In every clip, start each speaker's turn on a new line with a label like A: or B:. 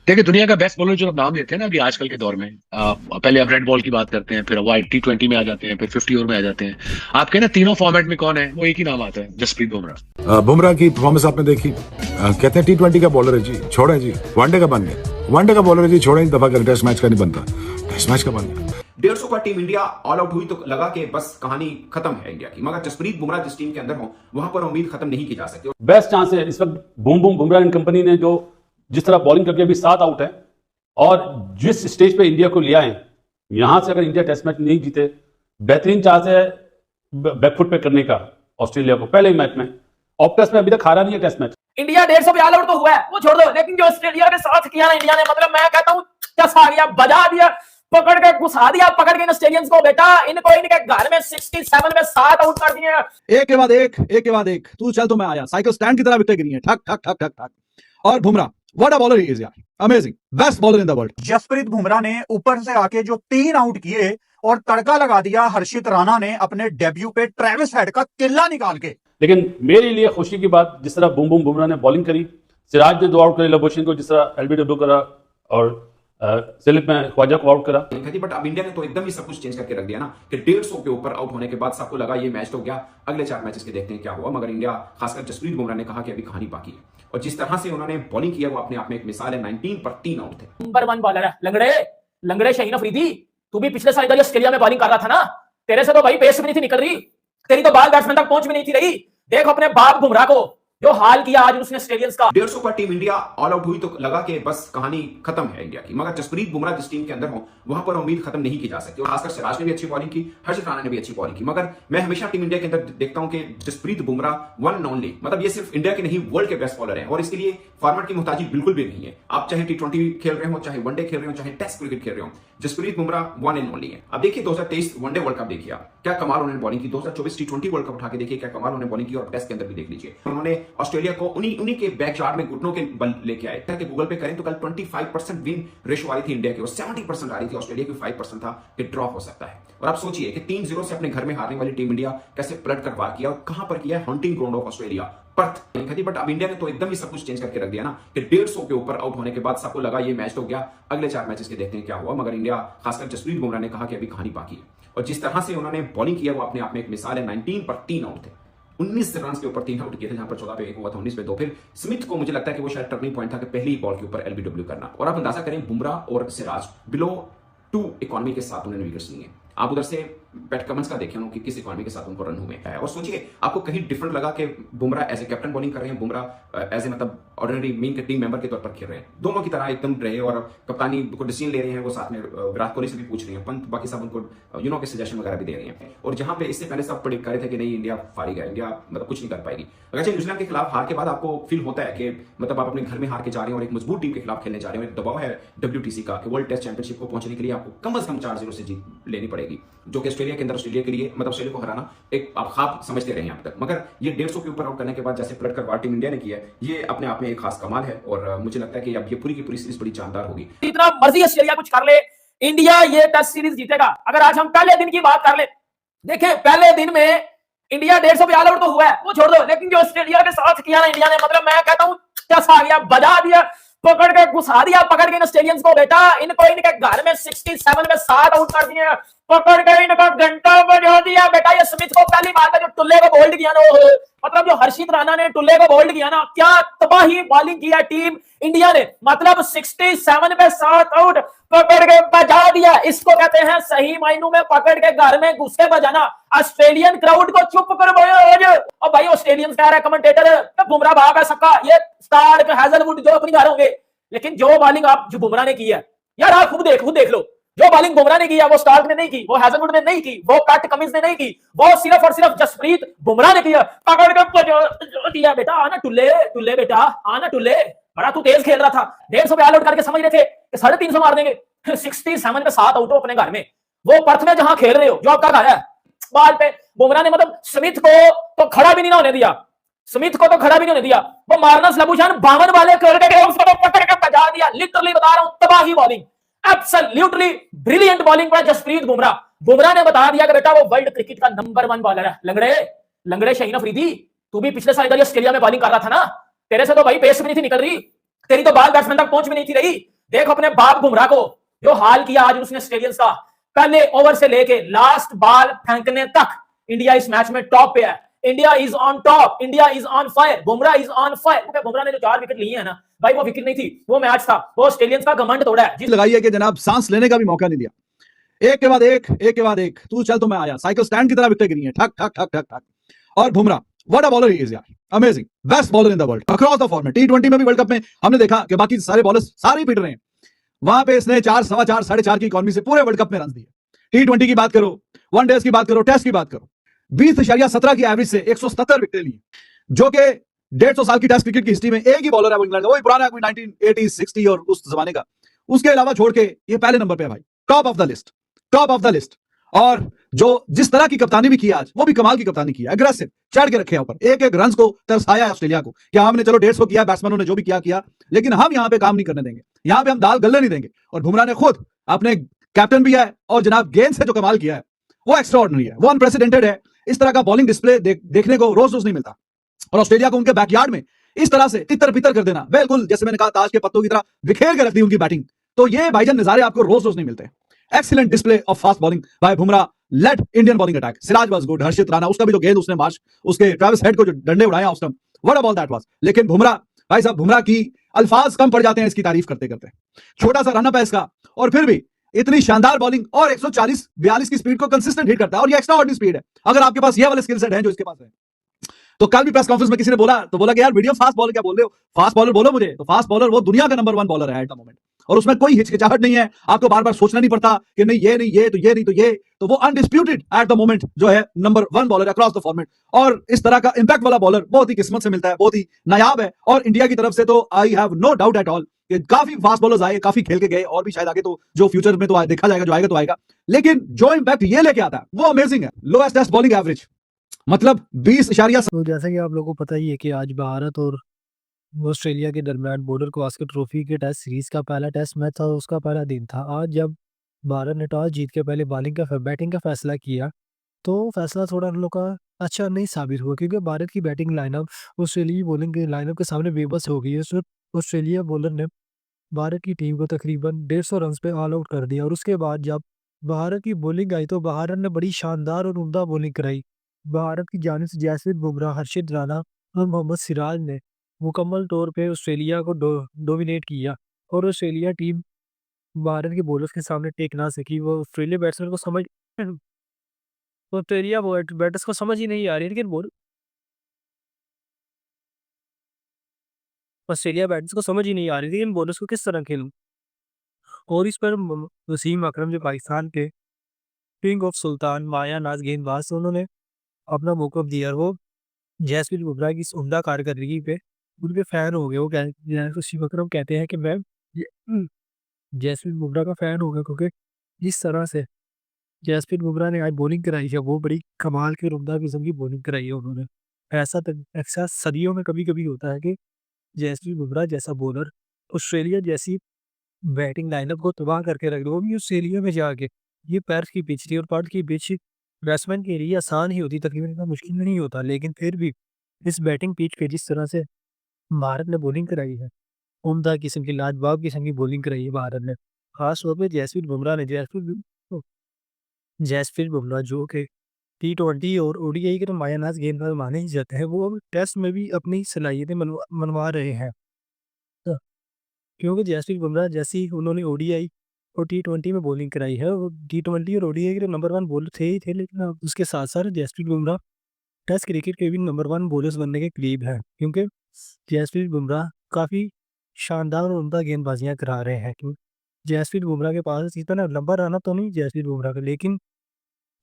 A: देखिए, दुनिया का बेस्ट बॉलर जो आप नाम लेते हैं ना अभी आजकल के दौर में, पहले आप रेड बॉल की बात करते हैं, फिर वाइट T20 में आ जाते हैं, फिर 50 ओवर में आ जाते हैं। आपके ना तीनों फॉर्मेट में कौन है, वो एक ही नाम आता है, जसप्रीत बुमराह।
B: बुमराह की परफॉर्मेंस आपने देखी। कहते हैं T20 का बॉलर है जी, छोड़े जी, वनडे का बन गया। वनडे का बॉलर है जी, छोड़े दफा कर, टेस्ट मैच का नहीं बनता, टेस्ट मैच का बन गया।
C: 150 का टीम इंडिया ऑल आउट हुई तो लगा कि बस कहानी खत्म है इंडिया की, मगर जसप्रीत बुमराह जिस टीम के अंदर हो वहां पर उम्मीद खत्म नहीं की जा सकती।
D: बेस्ट चांस है इस वक्त boom boom Bumrah and company ने, जो जिस तरह बॉलिंग करके अभी 7 आउट है और जिस स्टेज पे इंडिया को लिया है, यहां से अगर इंडिया टेस्ट मैच नहीं जीते, बेहतरीन चांस है बैकफुट पे करने का ऑस्ट्रेलिया को पहले ही मैच में। ऑप्टस में अभी तक हारा नहीं है टेस्ट मैच।
E: इंडिया 150 पे ऑल आउट तो हुआ है, वो छोड़ दो, लेकिन जो ऑस्ट्रेलिया के साथ किया ना इंडिया ने, मतलब मैं कहता हूं चसा गया, बजा दिया, पकड़ के घुसा दिया, पकड़ के इन ऑस्ट्रेलियंस को। बेटा इनको इनके घर में 67 में 7 आउट कर दिए।
F: एक के बाद एक तू चल तो मैं आया, साइकिल स्टैंड की तरह विकेट गिरी है, ठक ठक ठक ठक ठक। और Bumrah what a bowler he is यार, amazing, best bowler in the world.
G: Jasprit Bumrah ने ऊपर से आके जो 3 आउट किए और तड़का लगा दिया हर्षित राणा ने अपने डेब्यू पे ट्रेविस हेड का किल्ला निकाल के।
D: लेकिन मेरे लिए खुशी की बात, जिस तरह बूम बूम बुमराह ने बॉलिंग करी, सिराज ने 2 आउट करे, लबोशन को जिस तरह LBW करा और सिलिप में ख्वाजा को आउट करा।
C: बट अब इंडिया ने तो एकदम ही सब कुछ चेंज करके रख दिया ना कि 150 के ऊपर आउट होने के बाद सबको लगा ये मैच तो गया, अगले 4 मैचेस के देखते हैं क्या हुआ। मगर इंडिया, खासकर जसप्रीत बुमराह ने कहा कि अभी कहानी बाकी है, और जिस तरह से उन्होंने बॉलिंग किया वो अपने आप में एक मिसाल है। 19 पर 3 आउट थे।
E: नंबर 1 बॉलर है लंगड़े, लंगड़े शाहीन अफरीदी। तू भी पिछले साल इधर ऑस्ट्रेलिया में बॉलिंग कर रहा था ना, तेरे से तो भाई पेस भी नहीं थी निकल रही, तेरी तो बॉल बैट्समैन तक पहुंच भी नहीं थी रही। देखो अपने बाप बुमराह को जो हाल किया आज उसने ऑस्ट्रेलियंस का।
C: 150 पर टीम इंडिया ऑल आउट हुई तो लगा कि बस कहानी खत्म है इंडिया की, मगर जसप्रीत बुमराह जिस टीम के अंदर हो वहां पर उम्मीद खत्म नहीं की जा सकती। और खासकर सिराज ने भी अच्छी बॉलिंग की, हर्षित राणा ने भी अच्छी बॉलिंग की। मगर मैं हमेशा टीम इंडिया के अंदर देखता हूं कि Jasprit Bumrah one and only, मतलब ये सिर्फ इंडिया के नहीं वर्ल्ड के बेस्ट बॉलर हैं, और इसके लिए फॉर्मेट की मुहताजी बिल्कुल भी नहीं है। आप चाहे T20 खेल रहे हो, चाहे वनडे खेल रहे हो, चाहे टेस्ट क्रिकेट खेल रहे हो, Jasprit Bumrah one and only है। अब देखिए 2023 वनडे वर्ल्ड कप देखिए आप, क्या कमाल उन्होंने बॉलिंग की। 2024 T20 वर्ल्ड कप उठा के देखिए क्या कमाल उन्होंने बॉलिंग की, और टेस्ट के अंदर भी देख लीजिए उन्होंने ऑस्ट्रेलिया को उन्हीं के बैकयार्ड में घुटनों के बल लेके आए। कि गूगल पे करें तो कल 25% विन रेशो आ रही थी इंडिया की और 70% आ रही थी ऑस्ट्रेलिया की, 5% था कि ड्रॉ हो सकता है। और आप सोचिए कि 3-0 से अपने घर में हारने वाली टीम इंडिया कैसे पलट कर वार किया, और कहां पर किया है, hunting ground of Australia, Perth. But अब इंडिया ने तो एकदम ही सब कुछ चेंज करके रख दिया ना कि 150 के ऊपर आउट होने के बाद सबको लगा ये मैच तो गया, अगले 4 मैचेस के देखते हैं क्या हुआ। मगर इंडिया, खासकर जसप्रीत बुमराह ने कहा कि अभी कहानी बाकी है, और जिस तरह से उन्होंने बॉलिंग किया वो अपने आप में एक मिसाल है। 19 पर 3 आउट थे, 19 रन के ऊपर 3 आउट किए थे, जहां पर 14 पे 1 हुआ था, 19 पे 2। फिर स्मिथ को मुझे लगता है कि वो शायद टर्निंग पॉइंट था कि पहली बॉल के ऊपर LBW करना। और आप अंदाजा करें बुमराह और सिराज बिलो 2 इकोनॉमी के साथ उन्होंने विकेट्स लिए। आप उधर से पैट कमिंस का देखें कि किस इकोनॉमी के साथ उनको रन हुए हैं, और सोचिए आपको कहीं डिफरेंट लगा कि Bumrah as a captain bowling कर रहे हैं, बुमराह एज ए मतलब ऑर्डिनरी मेन के टीम मेंबर के तौर पर खेल रहे हैं, दोनों की तरह एकदम रहे, और कप्तानी को डिसीजन ले रहे हैं वो साथ में विराट कोहली से भी पूछ रहे हैं, पंत बाकी सब उनको के सजेशन वगैरह भी दे रहे हैं। और जहां पे इससे पहले सब प्रेडिक्ट कर रहे थे कि नहीं इंडिया हारेगा, इंडिया मतलब कुछ नहीं कर पाएगी। अगर न्यूजीलैंड के खिलाफ हार के बाद आपको फील होता है कि मतलब आप अपने घर में हार के जा रहे हैं और एक मजबूत टीम के खिलाफ खेलने जा रहे हैं, एक दबाव है WTC का कि वर्ल्ड टेस्ट चैंपियनशिप को पहुंचने के लिए आपको कम से कम 4-0 से जीत लेनी पड़ेगी, जो कि ऑस्ट्रेलिया के अंदर ऑस्ट्रेलिया के लिए मतलब ऑस्ट्रेलिया को हराना एक आप ख्वाब समझते रहे हैं अब तक। मगर ये 150 के ऊपर आउट करने के बाद जैसे पलट कर वार टीम इंडिया ने किया है, ये अपने आप में एक खास कमाल है, और मुझे लगता है कि अब ये पूरी की पूरी सीरीज बड़ी शानदार होगी।
E: इतना मर्जी ऑस्ट्रेलिया कुछ कर ले, इंडिया ये टेस्ट सीरीज जीतेगा। अगर आज हम पहले दिन की बात कर ले, देखिए पहले दिन में इंडिया 150 पे ऑल आउट तो हुआ है, वो छोड़ दो, लेकिन जो ऑस्ट्रेलिया के साथ किया ना इंडिया ने, मतलब मैं कहता हूं चसा गया, बजा दिया, पकड़ के घुसा दिया, पकड़ के इन ऑस्ट्रेलियंस को। बेटा इनको इनके घर में 67 में 7 आउट कर दिए, पकड़ के इनका घंटा बजा दिया। बेटा ये स्मिथ को पहली बार में जो टुल्ले को बोल्ड किया ना, मतलब जो हर्षित राणा ने टुल्ले को बोल्ड किया ना, क्या तबाही बॉलिंग किया टीम इंडिया ने, मतलब 67 पे 7 आउट, पकड़ के बजा दिया। इसको कहते हैं सही मायनों में पकड़ के घर में घुस के बजाना। ऑस्ट्रेलियन क्राउड को चुप करवाया आज। और भाई ऑस्ट्रेलियंस कह रहा है कमेंटेटर बुमराह भाग है सबका, ये स्टार्क हैजलवुड जो अपनी घर होंगे, लेकिन जो बॉलिंग आप जो बुमराह ने की है यार, आप खुद देख लो, जो बॉलिंग बुमराह ने की है वो स्टार्क ने नहीं की, वो हैजलवुड ने नहीं की, वो पैट कमिंस ने नहीं की, वो सिर्फ और सिर्फ जसप्रीत बुमराह ने किया। पकड़ के बजा दिया। बेटा आना टुल्ले बेटा आना टुल्ले, बड़ा तू तेज खेल रहा था, 150 पे ऑल आउट करके समझ रहे थे कि 350 मार देंगे, 67 पे 7 आउट हो अपने घर में, वो पर्थ में जहां खेल रहे हो, जो आपका घर है, बॉल पे बुमराह ने मतलब स्मिथ को तो खड़ा भी नहीं होने दिया, वो मार्नस लबुशान 52 वाले करके उसको पकड़ के बजा दिया। लिटरली बता रहा हूं तबाही बॉलिंग, एब्सोल्युटली ब्रिलियंट बॉलिंग पर जसप्रीत बुमराह ने बता दिया कि बेटा वो वर्ल्ड क्रिकेट का नंबर 1 बॉलर है। लंगड़े शाहीन अफरीदी, तू भी पिछले साल इधर ऑस्ट्रेलिया में बॉलिंग कर रहा था ना, तेरे से तो भाई पेस भी नहीं थी निकल रही, तेरी तो बॉल बैट्समैन तक पहुंच भी नहीं थी रही। देखो अपने बाप बुमराह को जो हाल किया आज उसने ऑस्ट्रेलियंस का, पहले ओवर से लेके लास्ट बॉल फेंकने तक इंडिया इस मैच में टॉप पे है। India is on top, India is on fire, Bumrah is on fire. Bumrah ने जो 4 विकेट लिए हैं ना भाई, वो विकेट नहीं थी, वो मैच था, वो ऑस्ट्रेलियंस का घमंड तोड़ा है।
F: लगाई है कि जनाब सांस लेने का भी मौका नहीं दिया, एक के बाद एक, एक के बाद एक, तू चल तो मैं आया, साइकिल स्टैंड की तरह विकेट गिरी है, ठक ठक ठक ठक ठक। और Bumrah what a bowler he is यार, amazing, best bowler in the world across the format. टी20 में भी, वर्ल्ड कप में हमने देखा कि बाकी सारे बॉलर्स सारे ही पिट रहे हैं, वहां पे इसने 4, सवा 4, 4.5 की इकॉनमी से पूरे वर्ल्ड कप में रन दिए। टी20 की बात करो, वनडेज की बात करो, टेस्ट की बात करो, 20.17 की एवरेज से 177 विकेट ली, जो कि 150 साल की टेस्ट क्रिकेट की हिस्ट्री में एक ही बॉलर है वो इंग्लैंड का, वही पुराना कोई 1980 60 और उस जमाने का, उसके अलावा छोड़ के ये पहले नंबर पे है भाई, top of the list, top of the list. और जो जिस तरह की कप्तानी भी की आज, वो भी कमाल की कप्तानी की, एग्रेसिव, चढ़ के रखे ऊपर, एक एक रन को तरसाया ऑस्ट्रेलिया को, क्या हमने चलो 150 किया, बैट्समैनों ने जो भी किया, लेकिन हम यहां पे काम नहीं करने देंगे, यहां पे हम दाल गलने नहीं देंगे। और बुमराह ने खुद अपने कैप्टन भी है और जनाब गेंद से जो कमाल किया है वो एक्स्ट्रा ऑर्डिनरी है, वो अनप्रेसिडेंटेड है। इस तरह का बॉलिंग डिस्प्ले देखने को रोज रोज नहीं मिलता, और ऑस्ट्रेलिया को उनके बैकयार्ड में इस तरह से तितर बितर कर देना, बिल्कुल जैसे मैंने कहा ताश के पत्तों की तरह बिखेर के रख दी उनकी बैटिंग, तो ये भाईजान नजारे आपको रोज रोज नहीं मिलते। Excellent display of fast bowling by Bumrah, led Indian bowling attack. Siraj was good, Harshit Rana, उसका भी जो गेंद उसने मार्च उसके ट्रेविस हेड को जो डंडे उड़ाया उस time, what a ball that was. लेकिन बुमराह भाई साहब, बुमराह की अल्फाज कम पड़ जाते हैं इसकी तारीफ करते करते। छोटा सा रन अप है इसका, और फिर भी इतनी शानदार बॉलिंग, और 140-42 की स्पीड को कंसिस्टेंट हिट करता है, और ये एक्स्ट्रा ऑर्डिनरी स्पीड है। अगर आपके पास ये वाले स्किल सेट हैं जो इसके पास है, तो कल भी प्रेस कॉन्फ्रेंस में किसी ने बोला कि यार वीडियो फास्ट बॉलर क्या बोल रहे हो, फास्ट बॉलर बोलो मुझे, तो फास्ट बॉलर वो दुनिया का नंबर 1 बॉलर है एट द मोमेंट, और उसमें कोई हिचकिचाहट नहीं है, आपको बार बार सोचना नहीं पड़ता कि नहीं ये नहीं ये, तो ये नहीं तो ये, तो वो अनडिस्प्यूटेड एट द मोमेंट जो है number 1 bowler across the format. और इस तरह का इंपैक्ट वाला बॉलर बहुत ही किस्मत से मिलता है, बहुत ही नायाब है। और इंडिया की तरफ से तो I have no doubt at all कि काफी फास्ट बॉलर्स आए, काफी खेल के गए, और भी शायद आगे तो जो फ्यूचर में तो देखा जाएगा, जो आएगा तो आएगा, लेकिन जो इंपैक्ट ये लेके आता है वो अमेजिंग है। लोएस्ट टेस्ट बॉलिंग एवरेज, मतलब 20.7।
H: तो जैसा कि आप लोगों को पता ही है कि आज भारत और ऑस्ट्रेलिया के दरमियान बॉर्डर गावस्कर ट्रॉफी के टेस्ट सीरीज का पहला टेस्ट मैच था, उसका पहला दिन था। आज जब भारत ने टॉस जीत के पहले बैटिंग का फैसला किया, तो फैसला थोड़ा हम लोग का अच्छा नहीं साबित हुआ, क्योंकि भारत की बैटिंग लाइनअप ऑस्ट्रेलियाई बॉलिंग के लाइनअप के सामने बेबस हो गई है। सिर्फ ऑस्ट्रेलिया बॉलर ने भारत की टीम को तकरीबन 150 रन पे ऑल आउट कर दिया, और उसके बाद जब भारत की बॉलिंग आई तो भारत ने बड़ी शानदार और उम्दा बॉलिंग कराई। भारत की जानिब से जसप्रीत बुमराह, हर्षित राणा और मोहम्मद सिराज ने मुकम्मल तौर पे ऑस्ट्रेलिया को डोमिनेट किया, और ऑस्ट्रेलिया टीम भारत के बॉलर्स के सामने टेक ना सकी। वो ऑस्ट्रेलिया बैट्समैन को समझ ऑस्ट्रेलिया बैटर्स को समझ ही नहीं आ रही, लेकिन ऑस्ट्रेलिया बैटर्स को समझ ही नहीं आ रही थी इन बॉलर्स को किस तरह खेलूं। और इस पर वसीम अकरम जो पाकिस्तान के किंग ऑफ सुल्तान माया नाज गेंदबाज, उन्होंने अपना मौक़िफ़ दिया, और वो जसप्रीत बुमराह की इस उम्दा कारकर्दगी पे उनके फ़ैन हो गए। वो वसीम अकरम कहते हैं कि मैं जसप्रीत बुमराह का फ़ैन हो गया, क्योंकि जिस तरह से जसप्रीत बुमराह ने आज बॉलिंग कराई है, वो बड़ी कमाल की और उम्दा किस्म की बॉलिंग कराई है उन्होंने। ऐसा सदियों में कभी-कभी होता है कि जसप्रीत बुमराह जैसा बॉलर ऑस्ट्रेलिया जैसी बैटिंग लाइनअप को तबाह करके रख दो, वो भी ऑस्ट्रेलिया में जाके। ये पर्थ की पिच थी, और पर्थ की पिच बैट्समैन के लिए आसान ही होती, तकरीबन इतना मुश्किल नहीं होता, लेकिन फिर भी इस बैटिंग पिच पे जिस तरह से भारत ने बॉलिंग कराई है, उम्दा किस्म की लाजवाब किस्म की बॉलिंग कराई है भारत ने। खास तौर पे जसप्रीत बुमराह ने जसप्रीत बुमराह जो कि टी20 और ओडीआई के तो मायानाज गेंदबाज माने ही जाते हैं, वो अब टेस्ट में भी अपनी सलाहियतें मनवा रहे हैं। तो क्योंकि जसप्रीत बुमराह जैसी उन्होंने ओडीआई और टी20 में बॉलिंग कराई है, वो टी20 और ओडीआई के नंबर 1 बॉलर थे ही थे, लेकिन अब उसके साथ साथ जसप्रीत बुमराह टेस्ट क्रिकेट के भी नंबर 1 बॉलर्स बनने के करीब है, क्योंकि जसप्रीत बुमराह काफ़ी शानदार और उम्दा गेंदबाजियाँ करा रहे हैं। जसप्रीत बुमराह के पास इतना लंबा रन तो नहीं जसप्रीत बुमराह का, लेकिन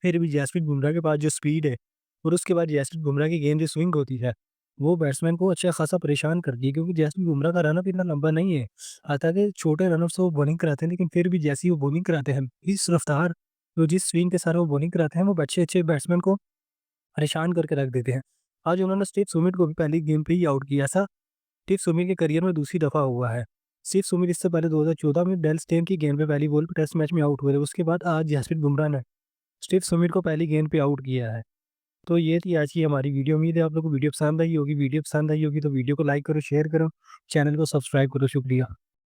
H: फिर भी जसप्रीत बुमराह के पास जो स्पीड है, और उसके बाद जसप्रीत बुमराह की गेंद जो स्विंग होती है, वो बैट्समैन को अच्छा खासा परेशान करती है, क्योंकि जसप्रीत बुमराह का रनअप इतना लंबा नहीं है। हालांकि छोटे रनअप से वो बॉलिंग कराते हैं, लेकिन फिर भी जैसी वो बॉलिंग कराते हैं, इस रफ्तार तो जिस स्विंग के साथ वो बॉलिंग कराते हैं, वो अच्छे बैट्समैन को परेशान करके रख देते हैं। आज उन्होंने स्टीव स्मिथ को भी पहली गेम पे ही आउट किया था। स्टीव स्मिथ के करियर में दूसरी दफ़ा हुआ है। स्टीव स्मिथ इससे पहले 2014 में डेल स्टेन की गेंद पे पहली बॉल पे टेस्ट मैच में आउट हुए थे। उसके बाद आज जसप्रीत बुमराह ने स्टीव स्मिथ को पहली गेंद पे आउट किया है। तो ये थी आज की हमारी वीडियो। उम्मीद है आप लोगों को वीडियो पसंद आई होगी। वीडियो पसंद आई होगी तो वीडियो को लाइक करो, शेयर करो, चैनल को सब्सक्राइब करो। शुक्रिया।